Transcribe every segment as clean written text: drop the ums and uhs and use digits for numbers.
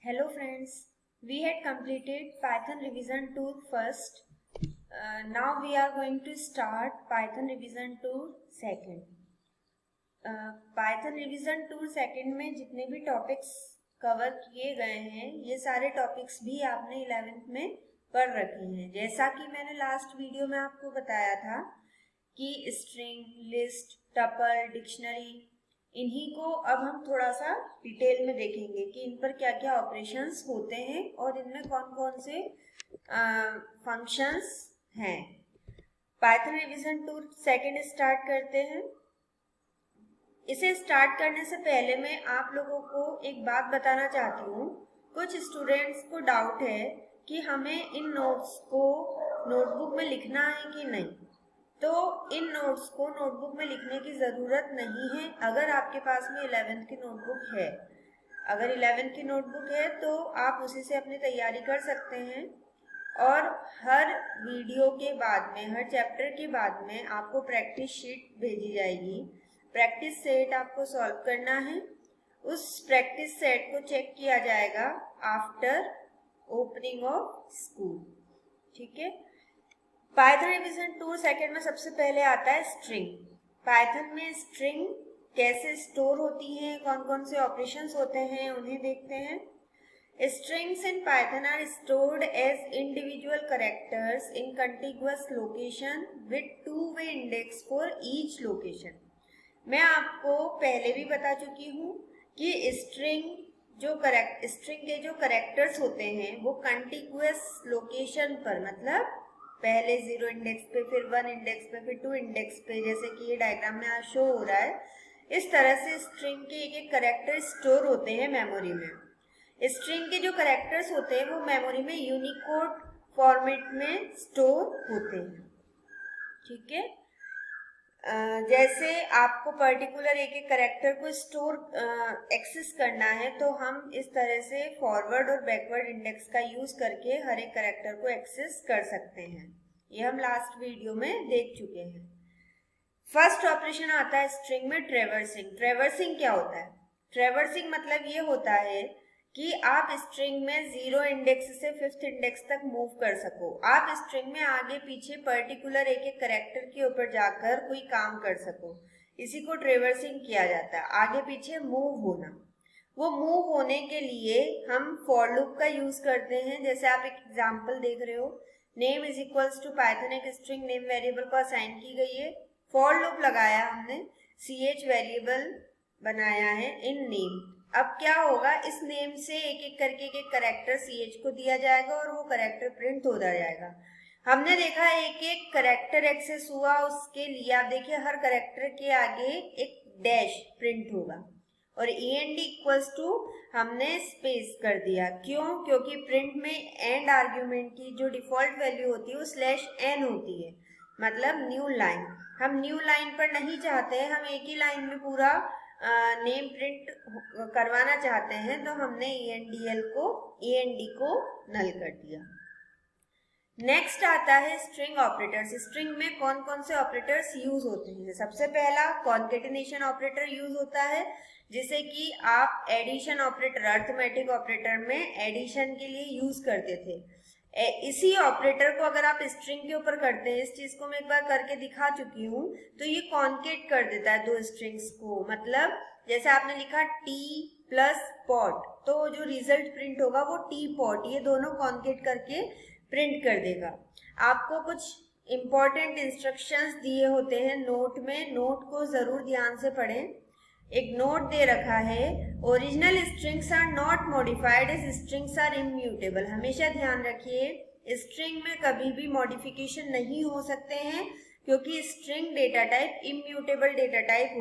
Hello friends, we had completed Python revision tool first. Now we are going to start Python revision tool second. Python revision tool second में जितने भी topics cover किए गए हैं ये सारे topics भी आपने 11th में पढ़ रखे हैं। जैसा कि मैंने लास्ट वीडियो में आपको बताया था कि स्ट्रिंग, लिस्ट, टपल, डिक्शनरी, इन्हीं को अब हम थोड़ा सा डिटेल में देखेंगे कि इन पर क्या क्या ऑपरेशंस होते हैं और इनमें कौन कौन से फंक्शंस हैं। Python revision tool second start करते हैं। इसे स्टार्ट करने से पहले मैं आप लोगों को एक बात बताना चाहती हूँ। कुछ स्टूडेंट्स को डाउट है कि हमें इन नोट्स को नोटबुक में लिखना है कि नहीं। तो इन नोट्स को नोटबुक में लिखने की ज़रूरत नहीं है अगर आपके पास में 11th की नोटबुक है। अगर 11th की नोटबुक है तो आप उसी से अपनी तैयारी कर सकते हैं और हर वीडियो के बाद में, हर चैप्टर के बाद में आपको प्रैक्टिस शीट भेजी जाएगी। प्रैक्टिस सेट आपको सॉल्व करना है। उस प्रैक्टिस सेट को चेक किया जाएगा आफ्टर ओपनिंग ऑफ स्कूल। ठीक है। पाइथन रिवीजन टूल सेकंड में सबसे पहले आता है स्ट्रिंग। पाइथन में स्ट्रिंग कैसे स्टोर होती हैं, कौन कौन से ऑपरेशंस होते हैं उन्हें देखते हैं। Strings in Python are stored as individual characters in contiguous location with two-way index for each location. मैं आपको पहले भी बता चुकी हूँ कि स्ट्रिंग के जो करेक्टर्स होते हैं वो कंटिग्यूअस लोकेशन पर, मतलब पहले 0 इंडेक्स पे, फिर 1 इंडेक्स पे, फिर 2 इंडेक्स पे, जैसे कि ये डायग्राम में शो हो रहा है, इस तरह से स्ट्रिंग के एक एक करेक्टर स्टोर होते हैं मेमोरी में। स्ट्रिंग के जो करेक्टर्स होते हैं वो मेमोरी में यूनिकोड फॉर्मेट में स्टोर होते हैं। ठीक है। जैसे आपको पर्टिकुलर एक एक करेक्टर को स्टोर एक्सेस करना है तो हम इस तरह से फॉरवर्ड और बैकवर्ड इंडेक्स का यूज करके हर एक करेक्टर को एक्सेस कर सकते हैं। ये हम लास्ट वीडियो में देख चुके हैं। फर्स्ट ऑपरेशन आता है स्ट्रिंग में ट्रैवर्सिंग। ट्रैवर्सिंग क्या होता है? ट्रैवर्सिंग मतलब ये होता है कि आप स्ट्रिंग में 0 इंडेक्स से 5th इंडेक्स तक मूव कर सको। आप स्ट्रिंग में आगे पीछे पर्टिकुलर एक एक करेक्टर के ऊपर जाकर कोई काम कर सको, इसी को ट्रैवर्सिंग किया जाता है। आगे पीछे मूव होना। वो मूव होने के लिए हम फॉर लूप का यूज करते हैं। जैसे आप एक एग्जाम्पल देख रहे हो, name is equals to Python, एक स्ट्रिंग नेम वेरिएबल को असाइन की गई है, फॉर लूप लगाया हमने, ch वेरिएबल बनाया है इन नेम। अब क्या होगा, इस नेम से एक एक करके एक करेक्टर ch को दिया जाएगा और वो करेक्टर प्रिंट होता जाएगा। हमने देखा एक एक करेक्टर एक्सेस हुआ, उसके लिए आप देखिए हर करेक्टर के आगे एक डैश प्रिंट होगा और end इक्वल्स टू हमने स्पेस कर दिया। क्यों? क्योंकि प्रिंट में एंड आर्ग्यूमेंट की जो डिफॉल्ट वैल्यू होती है वो /n होती है, मतलब न्यू लाइन। हम न्यू लाइन पर नहीं चाहते हैं, हम एक ही लाइन में पूरा नेम प्रिंट करवाना चाहते हैं, तो हमने end को नल कर दिया। नेक्स्ट आता है स्ट्रिंग ऑपरेटर्स। स्ट्रिंग में कौन कौन से ऑपरेटर्स यूज होते हैं? सबसे पहला कॉन्केटिनेशन ऑपरेटर यूज होता है, जिसे कि आप एडिशन ऑपरेटर, अर्थमेटिक ऑपरेटर में एडिशन के लिए यूज करते थे। इसी ऑपरेटर को अगर आप स्ट्रिंग के ऊपर करते हैं, इस चीज को मैं एक बार करके दिखा चुकी हूँ, तो ये कॉन्केट कर देता है दो स्ट्रिंग्स को। मतलब जैसे आपने लिखा टी प्लस पॉट, तो जो रिजल्ट प्रिंट होगा वो टी पॉट, ये दोनों कॉन्केट करके प्रिंट कर देगा। आपको कुछ इंपॉर्टेंट इंस्ट्रक्शंस दिए होते हैं नोट में, नोट को जरूर ध्यान से पढ़ें। एक नोट दे रखा है, original strings are not modified as strings are immutable. हमेशा ध्यान रखिए स्ट्रिंग में कभी भी मॉडिफिकेशन नहीं हो सकते हैं, क्योंकि string data type immutable data type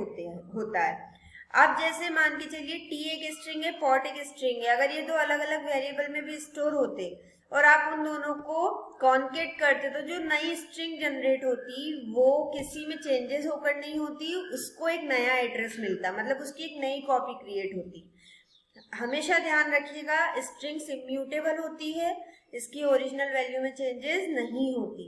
होता है। अब जैसे मान के चलिए टी एक स्ट्रिंग है, पॉट एक स्ट्रिंग है, अगर ये दो अलग अलग वेरिएबल में भी स्टोर होते और आप उन दोनों को कॉन्केट करते, तो जो नई स्ट्रिंग जनरेट होती वो किसी में चेंजेस होकर नहीं होती, उसको एक नया एड्रेस मिलता, मतलब उसकी एक नई कॉपी क्रिएट होती। हमेशा ध्यान रखिएगा स्ट्रिंग्स इम्यूटेबल होती है, इसकी ओरिजिनल वैल्यू में चेंजेस नहीं होती।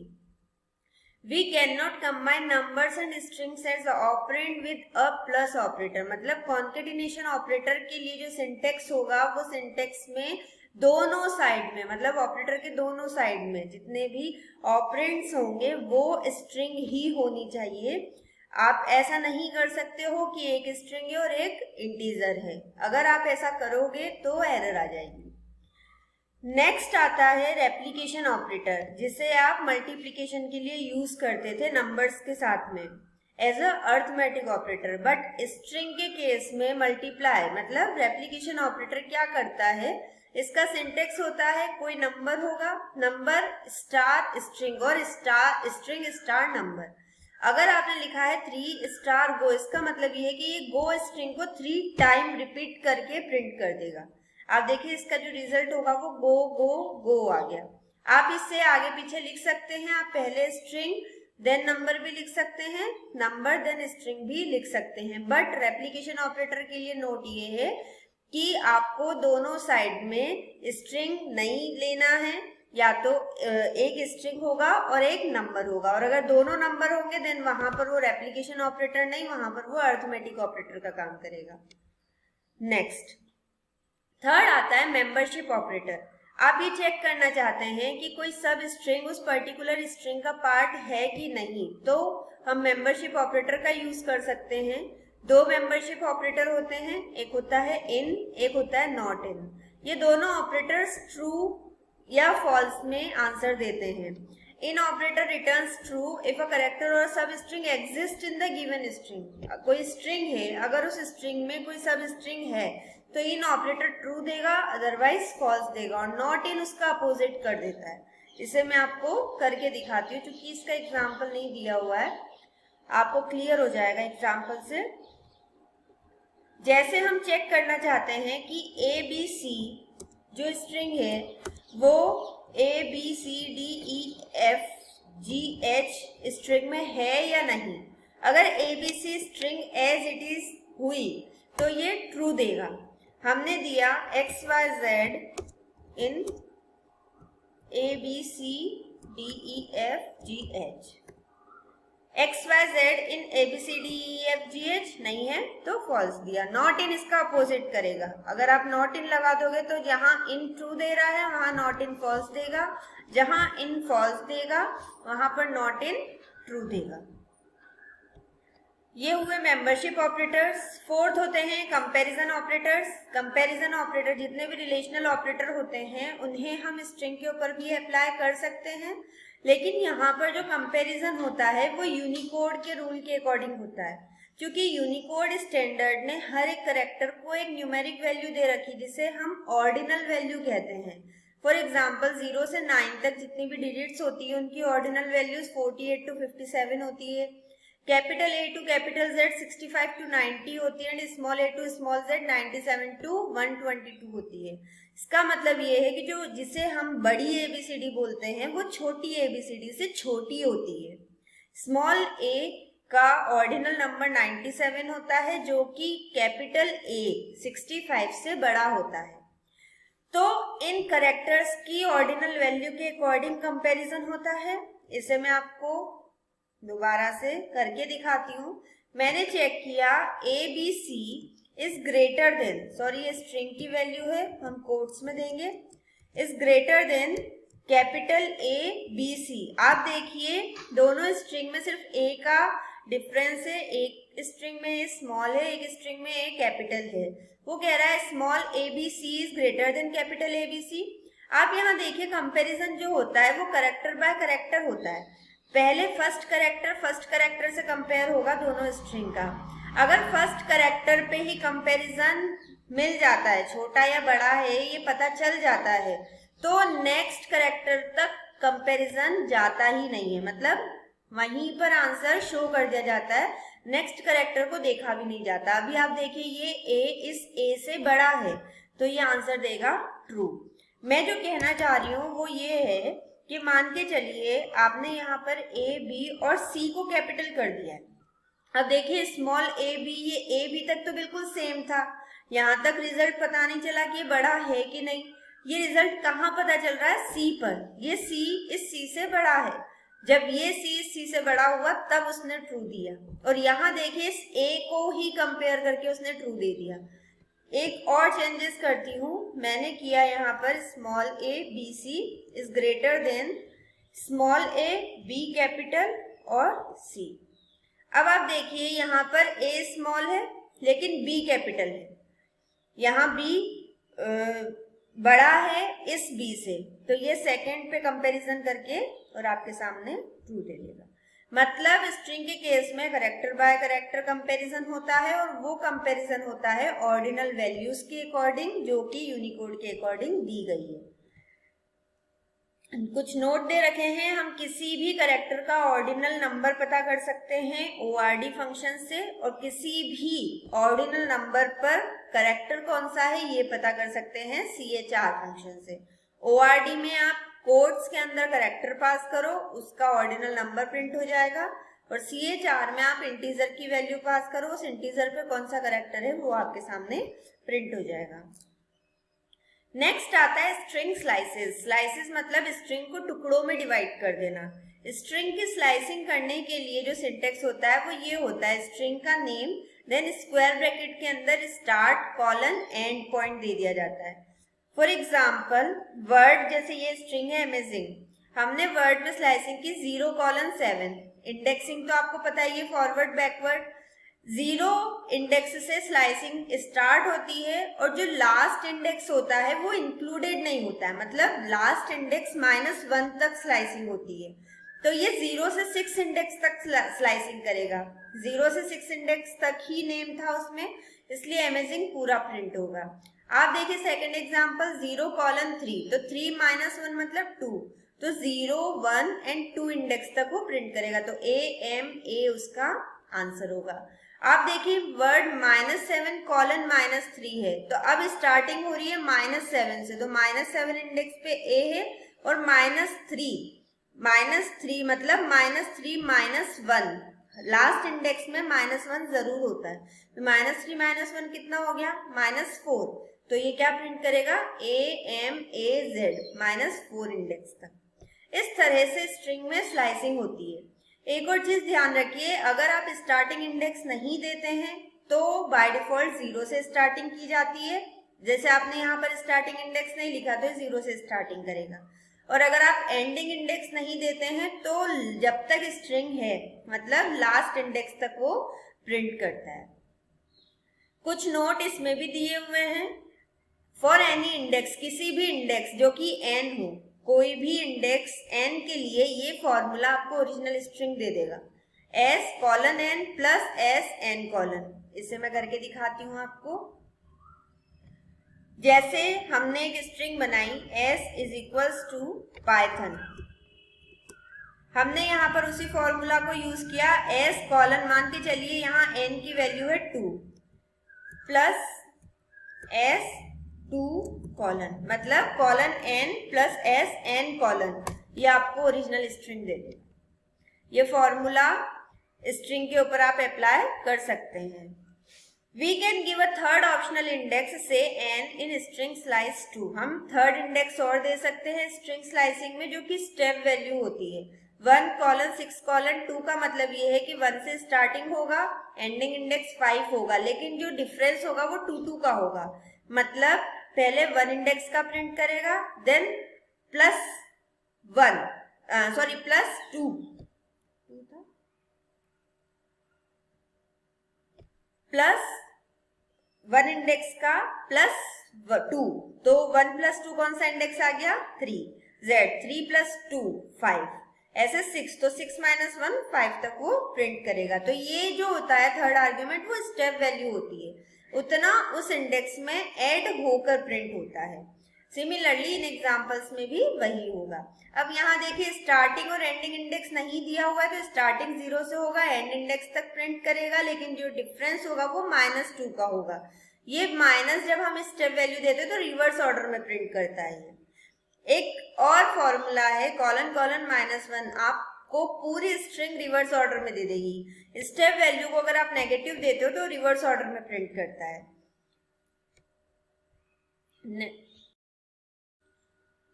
We can not combine numbers and strings as operand with a plus operator. मतलब कॉन्केटिनेशन ऑपरेटर के लिए जो सिंटेक्स होगा वो सिंटेक्स में दोनों साइड में, मतलब ऑपरेटर के दोनों साइड में जितने भी ऑपरेंड्स होंगे वो स्ट्रिंग ही होनी चाहिए। आप ऐसा नहीं कर सकते हो कि एक स्ट्रिंग है और एक इंटीजर है। अगर आप ऐसा करोगे तो एरर आ जाएगी। नेक्स्ट आता है रेप्लिकेशन ऑपरेटर, जिसे आप मल्टीप्लिकेशन के लिए यूज करते थे नंबर्स के साथ में as a arithmetic operator. But string के केस में मल्टीप्लाई मतलब रेप्लिकेशन ऑपरेटर क्या करता है, इसका सिंटेक्स होता है कोई नंबर होगा, नंबर स्टार स्ट्रिंग और स्टार स्ट्रिंग स्टार नंबर। अगर आपने लिखा है 3 स्टार गो, इसका मतलब ये है कि ये गो स्ट्रिंग को 3 टाइम रिपीट करके प्रिंट कर देगा। आप देखिए इसका जो रिजल्ट होगा वो गो गो गो आ गया। आप इससे आगे पीछे लिख सकते हैं, आप पहले स्ट्रिंग देन नंबर भी लिख सकते हैं, नंबर देन स्ट्रिंग भी लिख सकते हैं। बट रेप्लिकेशन ऑपरेटर के लिए नोट ये है कि आपको दोनों साइड में स्ट्रिंग नहीं लेना है, या तो एक स्ट्रिंग होगा और एक नंबर होगा, और अगर दोनों नंबर होंगे देन वहां पर वो रेप्लिकेशन ऑपरेटर नहीं, वहां पर वो अर्थमेटिक ऑपरेटर का काम करेगा। नेक्स्ट थर्ड आता है मेंबरशिप ऑपरेटर। आप ये चेक करना चाहते हैं कि कोई सब स्ट्रिंग उस पर्टिकुलर स्ट्रिंग का पार्ट है कि नहीं, तो हम मेंबरशिप ऑपरेटर का यूज कर सकते हैं। दो मेंबरशिप ऑपरेटर होते हैं, एक होता है इन, एक होता है नॉट इन। ये दोनों ऑपरेटर्स ट्रू या फॉल्स में आंसर देते हैं। In operator returns true if a character और substring exist in the given string. कोई स्ट्रिंग है, अगर उस स्ट्रिंग में कोई सब स्ट्रिंग है तो इन ऑपरेटर ट्रू देगा, अदरवाइज फॉल्स देगा, और नॉट इन उसका अपोजिट कर देता है। इसे मैं आपको करके दिखाती हूँ, क्योंकि इसका एग्जाम्पल नहीं दिया हुआ है, आपको क्लियर हो जाएगा एग्जाम्पल से। जैसे हम चेक करना चाहते हैं कि ए बी सी जो स्ट्रिंग है वो A B C D E F G H string में है या नहीं। अगर A B C string as it is हुई तो ये ट्रू देगा। हमने दिया X Y Z in A B C D E F G H, X Y Z in A B C D E F G H नहीं है तो false दिया। नॉट इन इसका अपोजिट करेगा। अगर आप नॉट इन लगा दोगे तो जहां इन ट्रू दे रहा है वहां नॉट इन फॉल्स देगा, जहां इन फॉल्स देगा वहां पर नॉट इन ट्रू देगा। ये हुए मेंबरशिप ऑपरेटर्स। फोर्थ होते हैं कंपैरिजन ऑपरेटर्स। कंपैरिजन ऑपरेटर जितने भी रिलेशनल ऑपरेटर होते हैं उन्हें हम स्ट्रिंग के ऊपर भी अप्लाई कर सकते हैं, लेकिन यहाँ पर जो कंपैरिजन होता है वो यूनिकोड के रूल के अकॉर्डिंग होता है, क्योंकि यूनिकोड स्टैंडर्ड ने हर एक कैरेक्टर को एक न्यूमेरिक वैल्यू दे रखी जिसे हम ऑर्डिनल वैल्यू कहते हैं। फॉर एग्जाम्पल 0 से 9 तक जितनी भी डिजिट्स होती है उनकी ऑर्डिनल वैल्यूज 48 to 57 होती है, capital A to capital Z 65 to 90 होती है, and small A to small Z 97 to 122 होती है। इसका मतलब ये है कि जो जिसे हम बड़ी एबीसीडी बोलते हैं वो छोटी एबीसीडी से छोटी होती है। स्मॉल ए का ऑर्डिनल नंबर 97 होता है जो कि कैपिटल ए 65 से बड़ा होता है। तो इन कैरेक्टर्स की ऑर्डिनल वैल्यू के अकॉर्डिंग कंपैरिजन होता है। इसे मैं आपको दोबारा से करके दिखाती हूँ। मैंने चेक किया A B C is greater than, sorry ये स्ट्रिंग की वैल्यू है, हम कोट्स में देंगे, is greater than capital A B C. आप देखिए दोनों स्ट्रिंग में सिर्फ ए का डिफरेंस है, एक स्ट्रिंग में ए स्मॉल है, एक स्ट्रिंग में ए कैपिटल है। वो कह रहा है small A B C is greater than capital A B C. आप यहाँ देखिए कंपैरिजन जो होता है वो कैरेक्टर बाय कैरेक्टर होता है। पहले फर्स्ट कैरेक्टर से कंपेयर होगा दोनों स्ट्रिंग का। अगर फर्स्ट कैरेक्टर पे ही कंपैरिजन मिल जाता है, छोटा या बड़ा है ये पता चल जाता है, तो नेक्स्ट कैरेक्टर तक कंपैरिजन जाता ही नहीं है, मतलब वहीं पर आंसर शो कर दिया जाता है, नेक्स्ट कैरेक्टर को देखा भी नहीं जाता। अभी आप देखिए ये ए इस ए से बड़ा है तो ये आंसर देगा ट्रू। मैं जो कहना चाह रही हूँ वो ये है कि मान के चलिए आपने यहाँ पर ए बी और सी को कैपिटल कर दिया है। अब देखिए स्मॉल ए बी, ये ए बी तक तो बिल्कुल सेम था, यहाँ तक रिजल्ट पता नहीं चला कि ये बड़ा है कि नहीं। ये रिजल्ट कहाँ पता चल रहा है, सी पर। ये सी इस सी से बड़ा है। जब ये C से बड़ा हुआ तब उसने ट्रू दिया, और यहाँ देखिए इस A को ही कंपेयर करके उसने ट्रू दे दिया। एक और चेंजेस करती हूँ, मैंने किया यहाँ पर small a BC is greater then small a B capital और C। अब आप देखिए यहाँ पर A स्मॉल है लेकिन B कैपिटल है, यहाँ B बड़ा है इस B से, तो ये सेकंड पे कंपैरिजन करके और आपके सामने ट्रू दे देगा। मतलब स्ट्रिंग के केस में करेक्टर बाय करेक्टर कंपैरिजन होता है, और वो कंपैरिजन होता है ऑर्डिनल वैल्यूज के अकॉर्डिंग जो कि यूनिकोड के अकॉर्डिंग दी गई है। कुछ नोट दे रखे हैं, हम किसी भी करेक्टर का ऑर्डिनल नंबर पता कर सकते हैं ORD फंक्शन से, और किसी भी ऑर्डिनल नंबर पर करेक्टर कौन सा है ये पता कर सकते हैं CHR फंक्शन से। ORD में आप कोट्स के अंदर करेक्टर पास करो, उसका ऑर्डिनल नंबर प्रिंट हो जाएगा, और CHR में आप इंटीजर की वैल्यू पास करो, उस इंटीजर पे कौन सा करेक्टर है वो आपके सामने प्रिंट हो जाएगा। नेक्स्ट आता है स्ट्रिंग स्लाइसेस। स्लाइसेस मतलब स्ट्रिंग को टुकड़ों में डिवाइड कर देना। स्ट्रिंग की स्लाइसिंग करने के लिए जो सिंटेक्स होता है वो ये होता है, स्ट्रिंग का नेम देन स्क्वायर ब्रैकेट के अंदर स्टार्ट कॉलन एंड पॉइंट दे दिया जाता है। फॉर एग्जाम्पल वर्ड, जैसे ये स्ट्रिंग है अमेजिंग, हमने वर्ड में स्लाइसिंग की 0:7। इंडेक्सिंग तो आपको पता है, ये फॉरवर्ड बैकवर्ड। 0 इंडेक्स से स्लाइसिंग स्टार्ट होती है, और जो लास्ट इंडेक्स होता है वो इंक्लूडेड नहीं होता है, मतलब लास्ट इंडेक्स -1 तक स्लाइसिंग होती है। तो ये 0 से 6 इंडेक्स तक स्लाइसिंग करेगा। 0 से 6 इंडेक्स तक ही नेम था उसमें, इसलिए अमेजिंग पूरा प्रिंट होगा। आप देखिए सेकंड एग्जांपल 0:3, तो 3 - 1 मतलब 2, तो 0, 1 एंड 2 इंडेक्स तक वो प्रिंट करेगा, तो AMA उसका आंसर होगा। आप देखिए वर्ड -7:-3 है, तो अब स्टार्टिंग हो रही है -7 से, तो -7 इंडेक्स पे A है, और -3 मतलब -3 - 1, लास्ट इंडेक्स में -1 जरूर होता है, तो -3 - 1 कितना हो गया -4, तो ये क्या प्रिंट करेगा AMAZ -4 इंडेक्स तक। इस तरह से स्ट्रिंग में स्लाइसिंग होती है। एक और चीज ध्यान रखिए, अगर आप स्टार्टिंग इंडेक्स नहीं देते हैं तो बाय डिफॉल्ट 0 से स्टार्टिंग की जाती है। जैसे आपने यहाँ पर स्टार्टिंग इंडेक्स नहीं लिखा तो 0 से स्टार्टिंग करेगा, और अगर आप एंडिंग इंडेक्स नहीं देते हैं तो जब तक स्ट्रिंग है मतलब लास्ट इंडेक्स तक वो प्रिंट करता है। कुछ नोट इसमें भी दिए हुए हैं। फॉर एनी इंडेक्स, किसी भी इंडेक्स जो कि n हो, कोई भी इंडेक्स n के लिए ये फॉर्मूला आपको ओरिजिनल स्ट्रिंग दे देगा, S:n प्लस SN:। इसे मैं करके दिखाती हूँ आपको। जैसे हमने एक स्ट्रिंग बनाई S = Python, हमने यहाँ पर उसी फॉर्मूला को यूज किया, S: मान के चलिए यहाँ n की वैल्यू है 2 प्लस S:2 मतलब :n प्लस SN:, ये आपको ओरिजिनल स्ट्रिंग दे देगा। ये फॉर्मूला स्ट्रिंग के ऊपर आप अप्लाई कर सकते हैं। We can give a third optional index से n इन स्ट्रिंग स्लाइस 2। हम थर्ड इंडेक्स और दे सकते हैं स्ट्रिंग स्लाइसिंग में, जो कि स्टेप वैल्यू होती है। 1:6:2 का मतलब ये है कि 1 से स्टार्टिंग होगा, एंडिंग इंडेक्स 5 होगा, लेकिन जो डिफरेंस होगा वो 2 का होगा। मतलब पहले 1 इंडेक्स का प्रिंट करेगा, देन +2 प्लस 1 इंडेक्स का +2, तो 1 + 2 कौन सा इंडेक्स आ गया 3, Z 3 + 2 5, ऐसे 6, तो 6 - 1 5 तक वो प्रिंट करेगा। तो ये जो होता है थर्ड आर्ग्यूमेंट वो स्टेप वैल्यू होती है, उतना उस इंडेक्स में ऐड होकर प्रिंट होता है। सिमिलरली इन एग्जांपल्स में भी वही होगा। अब यहाँ देखिए स्टार्टिंग और एंडिंग इंडेक्स नहीं दिया हुआ है, तो स्टार्टिंग 0 से होगा, एंड इंडेक्स तक प्रिंट करेगा, लेकिन जो डिफरेंस होगा वो -2 का होगा। ये माइनस जब हम स्टेप वैल्यू देते हैं तो रिवर्स ऑर्डर में प्रिंट करता है। एक और फॉर्मूला है ::-1, आपको पूरी स्ट्रिंग रिवर्स ऑर्डर में दे देगी। स्टेप वैल्यू को अगर आप नेगेटिव देते हो तो रिवर्स ऑर्डर में प्रिंट करता है।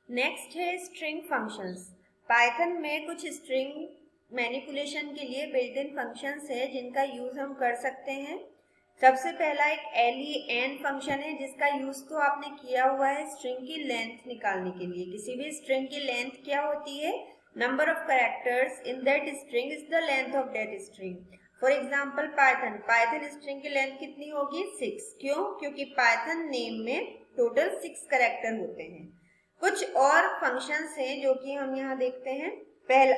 नेक्स्ट है स्ट्रिंग फंक्शंस। पाइथन में कुछ स्ट्रिंग मैनिपुलेशन के लिए बिल्ट इन फंक्शंस है जिनका यूज हम कर सकते हैं। सबसे पहला एक len फंक्शन है जिसका यूज तो आपने किया हुआ है स्ट्रिंग की लेंथ निकालने के लिए। किसी भी स्ट्रिंग की लेंथ क्या होती है? Number of characters in that string is the length of that string. For example Python string की लेंथ कितनी होगी? 6। क्यों? क्योंकि पाइथन नेम में टोटल 6 कैरेक्टर होते हैं। कुछ और फंक्शंस हैं जो कि हम यहाँ देखते हैं। पहला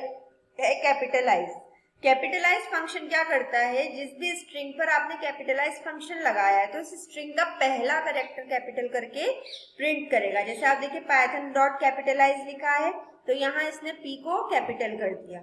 है कैपिटलाइज। कैपिटलाइज फंक्शन क्या करता है? जिस भी स्ट्रिंग पर आपने कैपिटलाइज फंक्शन लगाया है तो इस स्ट्रिंग का पहला कैरेक्टर कैपिटल करके प्रिंट करेगा। जैसे आप देखिए पाइथन डॉट कैपिटलाइज लिखा है तो यहाँ इसने पी को कैपिटल कर दिया।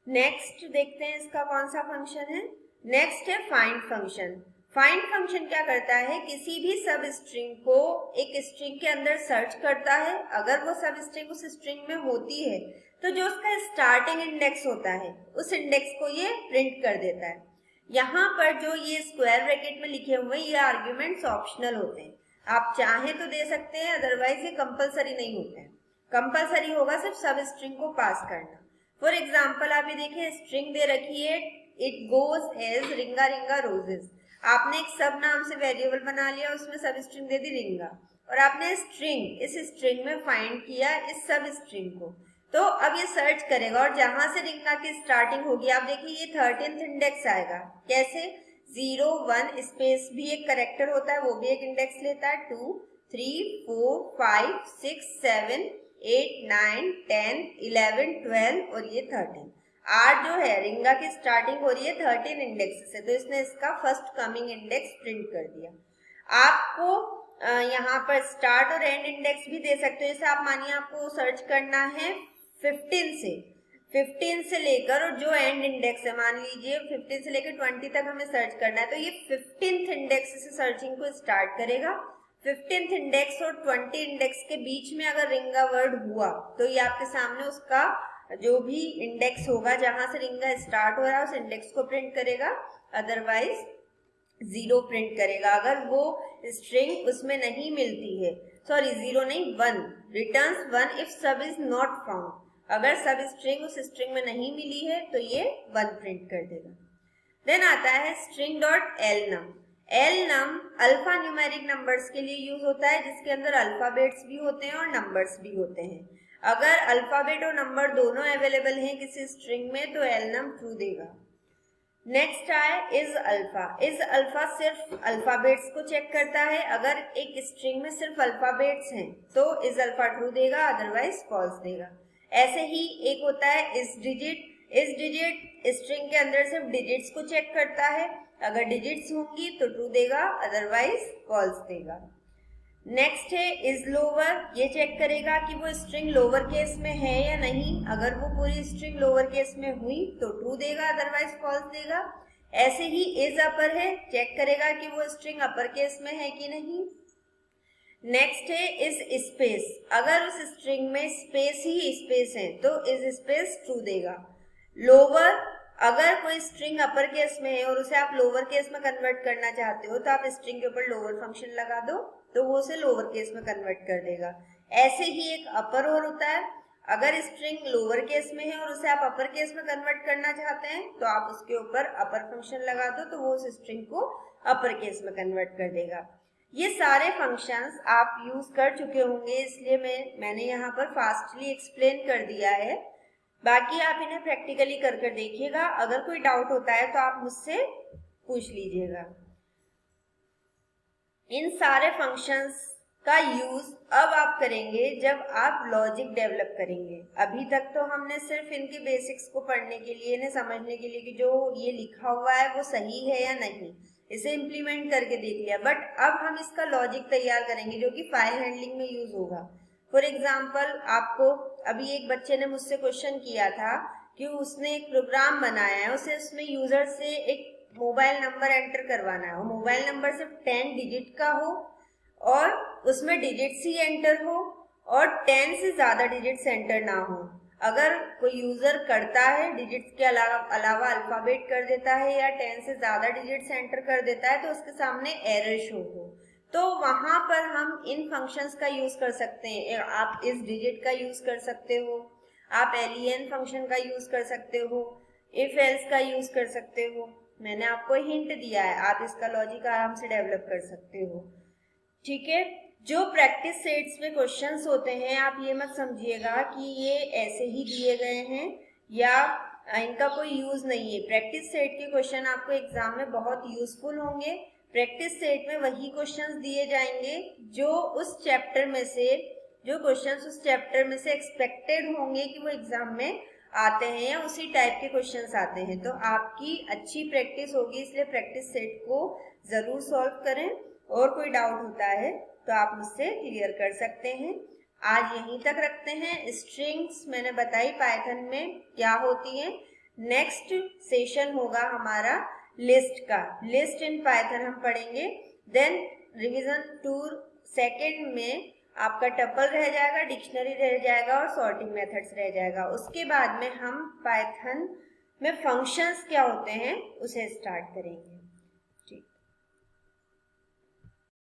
नेक्स्ट देखते हैं इसका कौन सा फंक्शन है। नेक्स्ट है फाइंड फंक्शन। फाइंड फंक्शन क्या करता है? किसी भी सब स्ट्रिंग को एक स्ट्रिंग के अंदर सर्च करता है। अगर वो सब स्ट्रिंग उस स्ट्रिंग में होती है तो जो उसका स्टार्टिंग इंडेक्स होता है उस इंडेक्स को ये प्रिंट कर देता है। यहाँ पर जो ये स्क्वायर ब्रैकेट में लिखे हुए ये आर्ग्यूमेंट्स ऑप्शनल होते हैं। आप चाहें तो दे सकते हैं, अदरवाइज ये कंपलसरी नहीं होते हैं। कंपलसरी होगा सिर्फ सब स्ट्रिंग को पास करना। फॉर एग्जाम्पल आप ये देखिए स्ट्रिंग दे रखी है इट गोज एज रिंगा रिंगा रोजेस। आपने एक सब नाम से वेरिएबल बना लिया, उसमें सब स्ट्रिंग दे दी रिंगा, और आपने इस स्ट्रिंग में फाइंड किया इस सब स्ट्रिंग को। तो अब ये सर्च करेगा और जहां से रिंगा की स्टार्टिंग होगी आप देखिए ये 13th इंडेक्स आएगा। कैसे? 0 1 स्पेस भी एक कैरेक्टर होता है, वो भी एक इंडेक्स लेता है। 2 3 4 5 6 7 8 9 10 11 12 और ये 13। 8 जो है रिंगा की स्टार्टिंग हो रही है 13 इंडेक्स से, तो इसने इसका फर्स्ट कमिंग इंडेक्स प्रिंट कर दिया। आपको यहाँ पर स्टार्ट और एंड इंडेक्स भी दे सकते हो। जैसे आप मानिए आपको सर्च करना है 15 से लेकर, और जो एंड इंडेक्स है मान लीजिए 15 से लेकर 20 तक हमें सर्च करना है, तो ये 15th इंडेक्स से सर्चिंग को स्टार्ट करेगा। 15th इंडेक्स और 20 इंडेक्स के बीच में अगर रिंगा वर्ड हुआ तो ये आपके सामने उसका जो भी इंडेक्स होगा जहां से रिंगा स्टार्ट हो रहा है उस इंडेक्स को प्रिंट करेगा, अदरवाइज 0 प्रिंट करेगा। अगर वो स्ट्रिंग उसमें नहीं मिलती है, सॉरी 0 नहीं 1, रिटर्न्स 1 इफ सब इज नॉट फाउंड। अगर सब स्ट्रिंग उस स्ट्रिंग में नहीं मिली है तो ये 1 प्रिंट कर देगा। देन आता है string dot lnum। lnum alpha numeric numbers के लिए यूज होता है जिसके अंदर अल्फाबेट्स भी होते हैं और नंबर्स भी होते हैं। अगर अल्फाबेट और नंबर दोनों अवेलेबल हैं किसी स्ट्रिंग में तो lnum ट्रू देगा। नेक्स्ट आए इज अल्फा। इज अल्फा सिर्फ अल्फाबेट्स को चेक करता है। अगर एक स्ट्रिंग में सिर्फ अल्फाबेट्स हैं तो इज अल्फा ट्रू देगा, अदरवाइज फॉल्स देगा। ऐसे ही एक होता है इस डिजिट स्ट्रिंग के अंदर सिर्फ डिजिट्स को चेक करता है। अगर डिजिट्स होंगी तो ट्रू देगा, अदरवाइज फॉल्स देगा। नेक्स्ट है इज लोअर। ये चेक करेगा कि वो स्ट्रिंग लोअर केस में है या नहीं। अगर वो पूरी स्ट्रिंग लोअर केस में हुई तो ट्रू देगा, अदरवाइज फॉल्स देगा। ऐसे ही इज अपर है, चेक करेगा कि वो स्ट्रिंग अपर केस में है कि नहीं। नेक्स्ट है इज स्पेस। अगर उस स्ट्रिंग में स्पेस ही स्पेस है तो इज स्पेस ट्रू देगा। लोअर, अगर कोई स्ट्रिंग अपर केस में है और उसे आप लोअर केस में कन्वर्ट करना चाहते हो तो आप स्ट्रिंग के ऊपर लोअर फंक्शन लगा दो तो वो उसे लोअर केस में कन्वर्ट कर देगा। ऐसे ही एक अपर और होता है, अगर स्ट्रिंग लोअर केस में है और उसे आप अपर केस में कन्वर्ट करना चाहते हैं तो आप उसके ऊपर अपर फंक्शन लगा दो तो वो उस स्ट्रिंग को अपर केस में कन्वर्ट कर देगा। ये सारे फंक्शंस आप यूज कर चुके होंगे, इसलिए मैंने यहाँ पर फास्टली एक्सप्लेन कर दिया है। बाकी आप इन्हें प्रैक्टिकली कर कर देखिएगा। अगर कोई डाउट होता है तो आप मुझसे पूछ लीजिएगा। इन सारे फंक्शंस का यूज अब आप करेंगे जब आप लॉजिक डेवलप करेंगे। अभी तक तो हमने सिर्फ इनके बेसिक्स को पढ़ने के लिए, इन्हें समझने के लिए कि जो ये लिखा हुआ है वो सही है या नहीं, इसे इम्प्लीमेंट करके देख लिया। बट अब हम इसका लॉजिक तैयार करेंगे जो कि फाइल हैंडलिंग में यूज होगा। फॉर एग्जाम्पल आपको अभी एक बच्चे ने मुझसे क्वेश्चन किया था कि उसने एक प्रोग्राम बनाया है, उसे उसमें यूजर से एक मोबाइल नंबर एंटर करवाना है। वो मोबाइल नंबर सिर्फ 10 डिजिट का हो और उसमें डिजिट्स ही एंटर हो और 10 से ज्यादा डिजिट्स एंटर ना हो। अगर कोई यूजर करता है डिजिट्स के अलावा अल्फाबेट कर देता है या 10 से ज्यादा डिजिट्स एंटर कर देता है तो उसके सामने एरर शो हो, तो वहां पर हम इन फंक्शंस का यूज कर सकते हैं। आप इस डिजिट का यूज कर सकते हो, आप len फंक्शन का यूज कर सकते हो, इफ एल्स का यूज कर सकते हो। मैंने आपको हिंट दिया है, आप इसका लॉजिक आराम से डेवलप कर सकते हो। ठीक है, जो प्रैक्टिस सेट्स में क्वेश्चंस होते हैं आप ये मत समझिएगा कि ये ऐसे ही दिए गए हैं या इनका कोई यूज नहीं है। प्रैक्टिस सेट के क्वेश्चन आपको एग्जाम में बहुत यूजफुल होंगे। प्रैक्टिस सेट में वही क्वेश्चंस दिए जाएंगे जो उस चैप्टर में से, जो क्वेश्चंस उस चैप्टर में से एक्सपेक्टेड होंगे कि वो एग्जाम में आते हैं या उसी टाइप के क्वेश्चंस आते हैं। तो आपकी अच्छी प्रैक्टिस होगी, इसलिए प्रैक्टिस सेट को जरूर सॉल्व करें। और कोई डाउट होता है तो आप मुझसे क्लियर कर सकते हैं। आज यहीं तक रखते हैं। स्ट्रिंग्स मैंने बताई पाइथन में क्या होती है। नेक्स्ट सेशन होगा हमारा लिस्ट का, लिस्ट इन पाइथन हम पढ़ेंगे। देन रिवीजन टूर सेकेंड में आपका टपल रह जाएगा, डिक्शनरी रह जाएगा और सॉर्टिंग मेथड्स रह जाएगा। उसके बाद में हम पाइथन में फंक्शंस क्या होते हैं उसे स्टार्ट करेंगे।